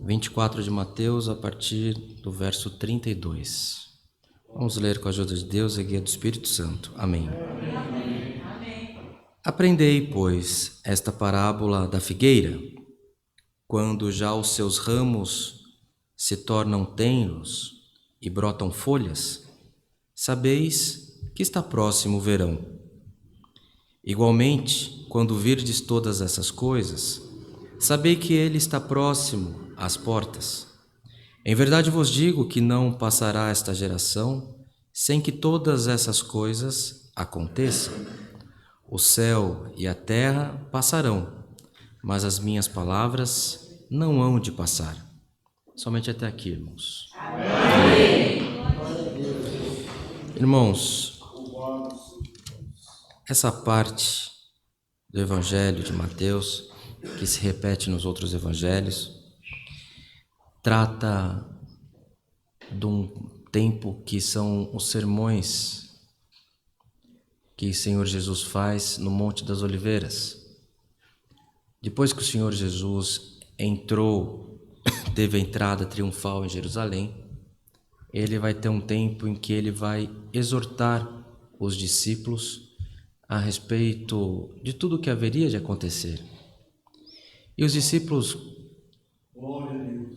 24 de Mateus, a partir do verso 32. Vamos ler com a ajuda de Deus e guia do Espírito Santo. Amém. Aprendei, pois, esta parábola da figueira. Quando já os seus ramos se tornam tenros e brotam folhas, sabeis que está próximo o verão. Igualmente, quando virdes todas essas coisas, sabei que ele está próximo às portas. Em verdade vos digo que não passará esta geração sem que todas essas coisas aconteçam. O céu e a terra passarão, mas as minhas palavras não hão de passar. Somente até aqui, irmãos. Amém. Irmãos, essa parte do Evangelho de Mateus, que se repete nos outros evangelhos, trata de um tempo que são os sermões que o Senhor Jesus faz no Monte das Oliveiras. Depois que o Senhor Jesus teve a entrada triunfal em Jerusalém, ele vai ter um tempo em que ele vai exortar os discípulos a respeito de tudo o que haveria de acontecer. E os discípulos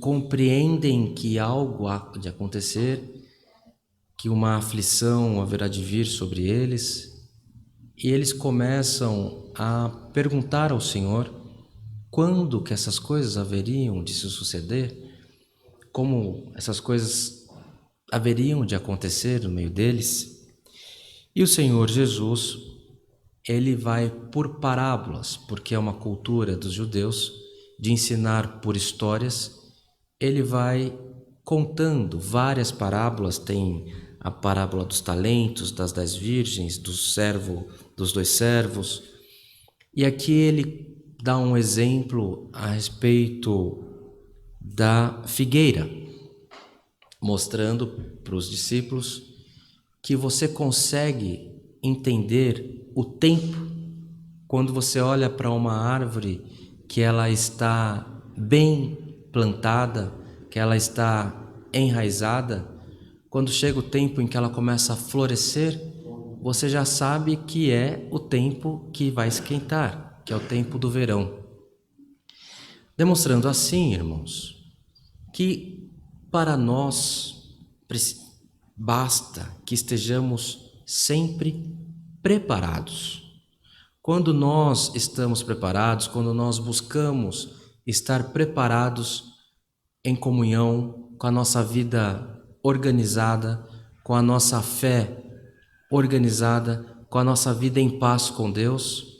compreendem que algo há de acontecer, que uma aflição haverá de vir sobre eles, e eles começam a perguntar ao Senhor quando que essas coisas haveriam de se suceder, como essas coisas haveriam de acontecer no meio deles. E o Senhor Jesus, ele vai por parábolas, porque é uma cultura dos judeus de ensinar por histórias. Ele vai contando várias parábolas. Tem a parábola dos talentos, das 10 virgens, dos 2 servos. E aqui ele dá um exemplo a respeito da figueira, mostrando para os discípulos que você consegue entender o tempo quando você olha para uma árvore que ela está bem plantada, que ela está enraizada. Quando chega o tempo em que ela começa a florescer, você já sabe que é o tempo que vai esquentar, que é o tempo do verão. Demonstrando assim, irmãos, que para nós basta que estejamos sempre preparados. Quando nós estamos preparados, quando nós buscamos estar preparados em comunhão, com a nossa vida organizada, com a nossa fé organizada, com a nossa vida em paz com Deus,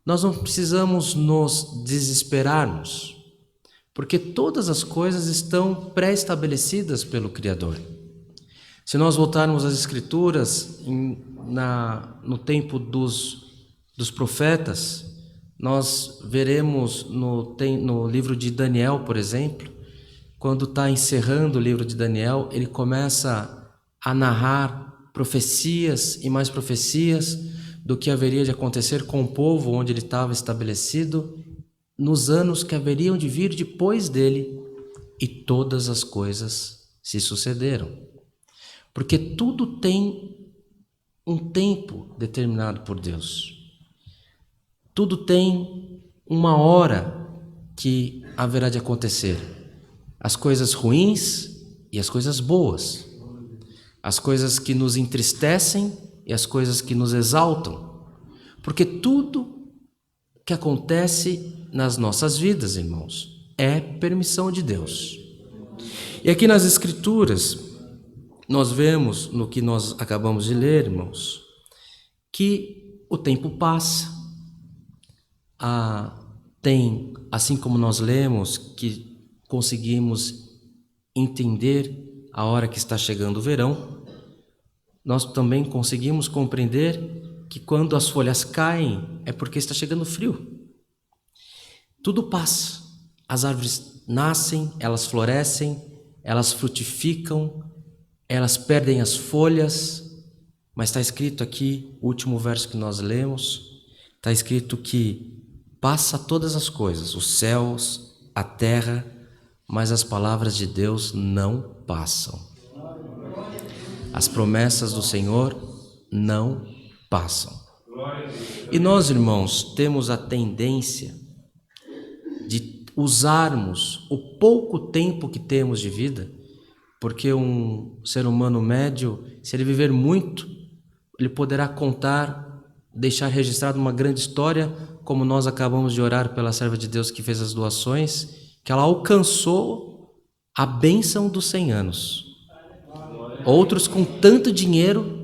nós não precisamos nos desesperarmos, porque todas as coisas estão pré-estabelecidas pelo Criador. Se nós voltarmos às Escrituras, no tempo dos profetas, nós veremos no livro de Daniel, por exemplo, quando está encerrando o livro de Daniel, ele começa a narrar profecias e mais profecias do que haveria de acontecer com o povo onde ele estava estabelecido, nos anos que haveriam de vir depois dele, e todas as coisas se sucederam. Porque tudo tem um tempo determinado por Deus. Tudo tem uma hora que haverá de acontecer. As coisas ruins e as coisas boas. As coisas que nos entristecem e as coisas que nos exaltam. Porque tudo que acontece nas nossas vidas, irmãos, é permissão de Deus. E aqui nas Escrituras, nós vemos, no que nós acabamos de ler, irmãos, que o tempo passa. Assim como nós lemos, que conseguimos entender a hora que está chegando o verão, nós também conseguimos compreender que quando as folhas caem é porque está chegando frio. Tudo passa. As árvores nascem, elas florescem, elas frutificam, elas perdem as folhas, mas está escrito aqui, o último verso que nós lemos, está escrito que passa todas as coisas, os céus, a terra, mas as palavras de Deus não passam. As promessas do Senhor não passam. E nós, irmãos, temos a tendência de usarmos o pouco tempo que temos de vida, porque um ser humano médio, se ele viver muito, ele poderá contar, deixar registrado uma grande história, como nós acabamos de orar pela serva de Deus que fez as doações, que ela alcançou a bênção dos 100 anos. Outros com tanto dinheiro,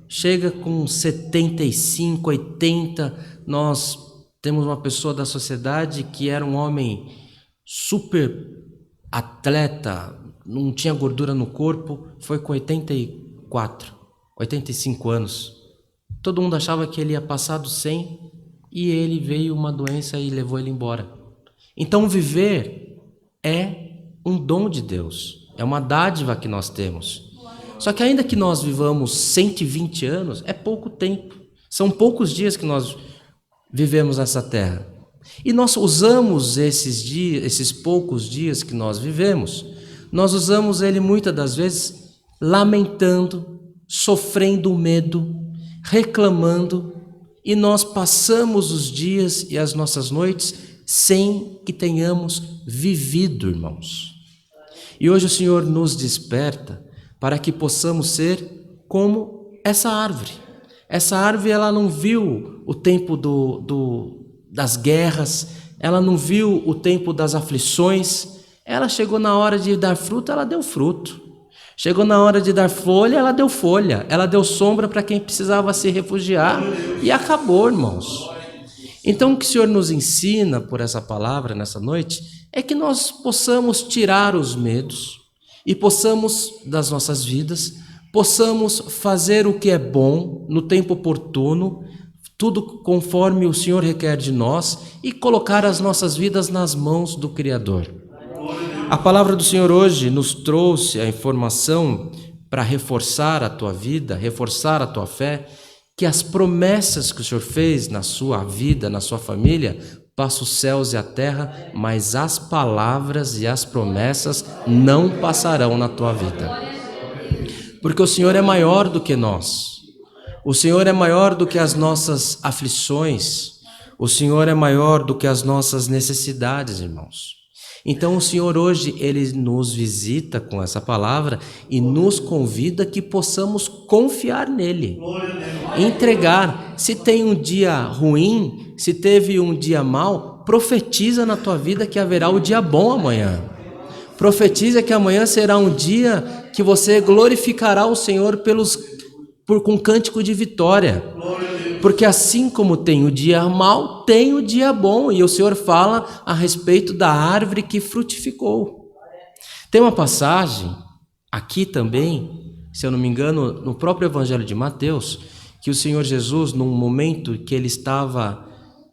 chega com 75, 80, nós temos uma pessoa da sociedade que era um homem super atleta, não tinha gordura no corpo, foi com 84, 85 anos. Todo mundo achava que ele ia passar dos 100 e ele veio uma doença e levou ele embora. Então viver é um dom de Deus, é uma dádiva que nós temos. Só que ainda que nós vivamos 120 anos, é pouco tempo. São poucos dias que nós vivemos nessa terra. E nós usamos esses dias, esses poucos dias que nós vivemos, nós usamos ele muitas das vezes lamentando, sofrendo medo, reclamando, e nós passamos os dias e as nossas noites sem que tenhamos vivido, irmãos. E hoje o Senhor nos desperta para que possamos ser como essa árvore. Essa árvore, ela não viu o tempo das guerras, ela não viu o tempo das aflições, ela chegou na hora de dar fruto, ela deu fruto. Chegou na hora de dar folha, ela deu folha, ela deu sombra para quem precisava se refugiar e acabou, irmãos. Então o que o Senhor nos ensina por essa palavra nessa noite é que nós possamos tirar os medos, e possamos, das nossas vidas, possamos fazer o que é bom no tempo oportuno, tudo conforme o Senhor requer de nós, e colocar as nossas vidas nas mãos do Criador. A palavra do Senhor hoje nos trouxe a informação para reforçar a tua vida, reforçar a tua fé, que as promessas que o Senhor fez na sua vida, na sua família, passa os céus e a terra, mas as palavras e as promessas não passarão na tua vida. Porque o Senhor é maior do que nós. O Senhor é maior do que as nossas aflições. O Senhor é maior do que as nossas necessidades, irmãos. Então o Senhor hoje, Ele nos visita com essa palavra e nos convida que possamos confiar nele. Entregar. Se tem um dia ruim, se teve um dia mau, profetiza na tua vida que haverá o dia bom amanhã. Profetiza que amanhã será um dia que você glorificará o Senhor com cântico de vitória. Porque assim como tem o dia mau, tem o dia bom. E o Senhor fala a respeito da árvore que frutificou. Tem uma passagem aqui também, se eu não me engano, no próprio Evangelho de Mateus, que o Senhor Jesus, num momento que ele estava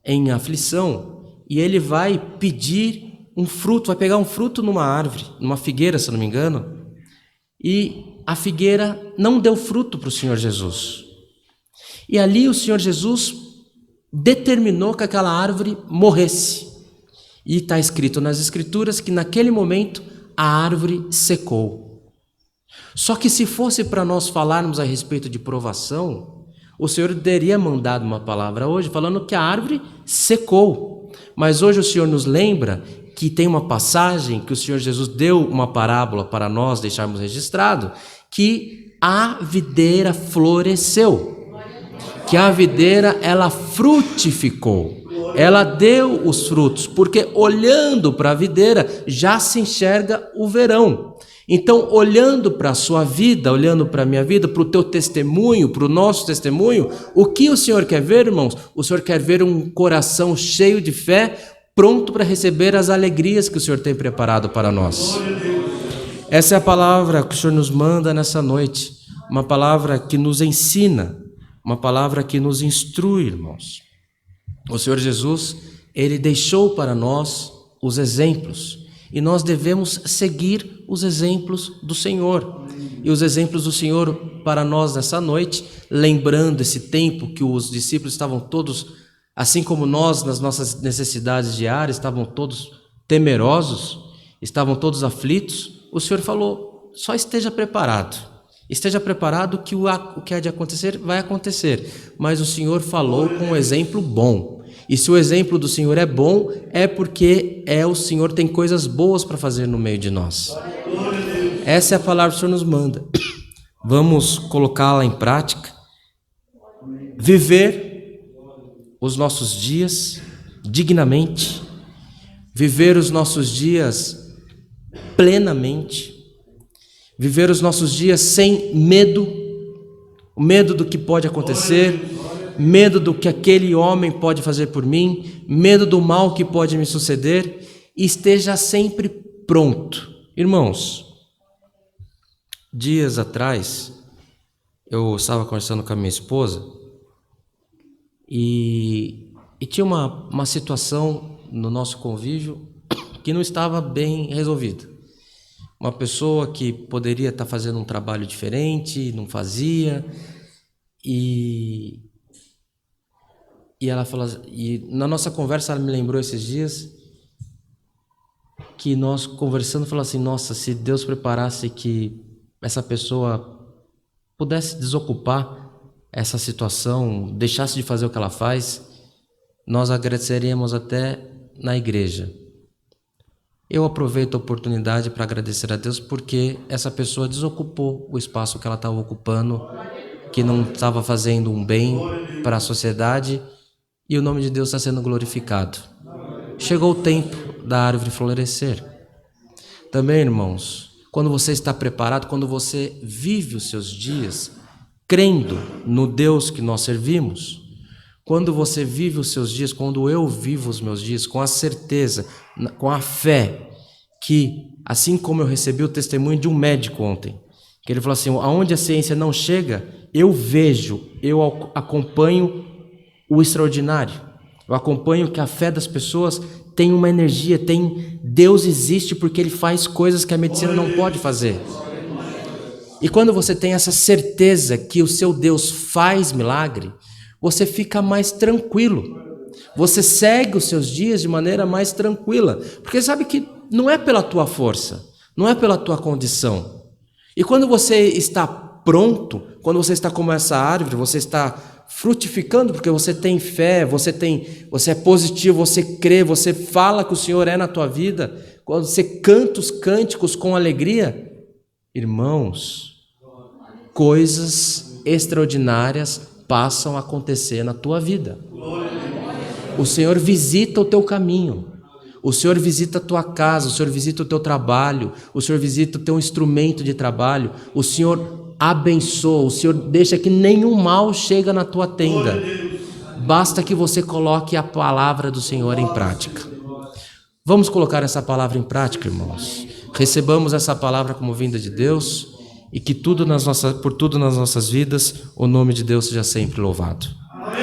em aflição, e ele vai pedir um fruto, vai pegar um fruto numa árvore, numa figueira, se eu não me engano, e a figueira não deu fruto para o Senhor Jesus. E ali o Senhor Jesus determinou que aquela árvore morresse. E está escrito nas Escrituras que naquele momento a árvore secou. Só que se fosse para nós falarmos a respeito de provação, o Senhor teria mandado uma palavra hoje falando que a árvore secou. Mas hoje o Senhor nos lembra que tem uma passagem que o Senhor Jesus deu uma parábola para nós deixarmos registrado, que a videira floresceu. Que a videira, ela frutificou, ela deu os frutos, porque olhando para a videira já se enxerga o verão. Então, olhando para a sua vida, olhando para a minha vida, para o teu testemunho, para o nosso testemunho, o que o Senhor quer ver, irmãos? O Senhor quer ver um coração cheio de fé, pronto para receber as alegrias que o Senhor tem preparado para nós. Essa é a palavra que o Senhor nos manda nessa noite, uma palavra que nos ensina, uma palavra que nos instrui, irmãos. O Senhor Jesus, Ele deixou para nós os exemplos, e nós devemos seguir os exemplos do Senhor. E os exemplos do Senhor para nós nessa noite, lembrando esse tempo que os discípulos estavam todos, assim como nós nas nossas necessidades diárias, estavam todos temerosos, estavam todos aflitos, o Senhor falou: só esteja preparado. Esteja preparado que o que há de acontecer vai acontecer. Mas o Senhor falou com um exemplo bom. E se o exemplo do Senhor é bom, é porque o Senhor tem coisas boas para fazer no meio de nós. Essa é a palavra que o Senhor nos manda. Vamos colocá-la em prática. Viver os nossos dias dignamente. Viver os nossos dias plenamente. Viver os nossos dias sem medo. O medo do que pode acontecer. Medo do que aquele homem pode fazer por mim. Medo do mal que pode me suceder. E esteja sempre pronto. Irmãos, dias atrás, eu estava conversando com a minha esposa e tinha uma situação no nosso convívio que não estava bem resolvida. Uma pessoa que poderia estar fazendo um trabalho diferente, não fazia, e ela falou, e na nossa conversa ela me lembrou esses dias que nós conversando, falou assim: nossa, se Deus preparasse que essa pessoa pudesse desocupar essa situação, deixasse de fazer o que ela faz, nós agradeceríamos até na igreja. Eu aproveito a oportunidade para agradecer a Deus porque essa pessoa desocupou o espaço que ela estava ocupando, que não estava fazendo um bem para a sociedade, e o nome de Deus está sendo glorificado. Chegou o tempo da árvore florescer. Também, irmãos, quando você está preparado, quando você vive os seus dias crendo no Deus que nós servimos, quando você vive os seus dias, quando eu vivo os meus dias com a certeza, com a fé, que assim como eu recebi o testemunho de um médico ontem, que ele falou assim: aonde a ciência não chega, eu vejo, eu acompanho o extraordinário, eu acompanho que a fé das pessoas tem uma energia, Deus existe porque Ele faz coisas que a medicina não pode fazer. E quando você tem essa certeza que o seu Deus faz milagre, você fica mais tranquilo. Você segue os seus dias de maneira mais tranquila. Porque sabe que não é pela tua força, não é pela tua condição. E quando você está pronto, quando você está como essa árvore, você está frutificando porque você tem fé, você é positivo, você crê, você fala que o Senhor é na tua vida, quando você canta os cânticos com alegria, irmãos, coisas extraordinárias passam a acontecer na tua vida. O Senhor visita o teu caminho, o Senhor visita a tua casa, o Senhor visita o teu trabalho, o Senhor visita o teu instrumento de trabalho, o Senhor abençoa, o Senhor deixa que nenhum mal chega na tua tenda. Basta que você coloque a palavra do Senhor em prática. Vamos colocar essa palavra em prática, irmãos. Recebamos essa palavra como vinda de Deus e que por tudo nas nossas vidas o nome de Deus seja sempre louvado.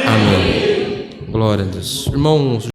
Amém. Glória a Deus. Irmãos,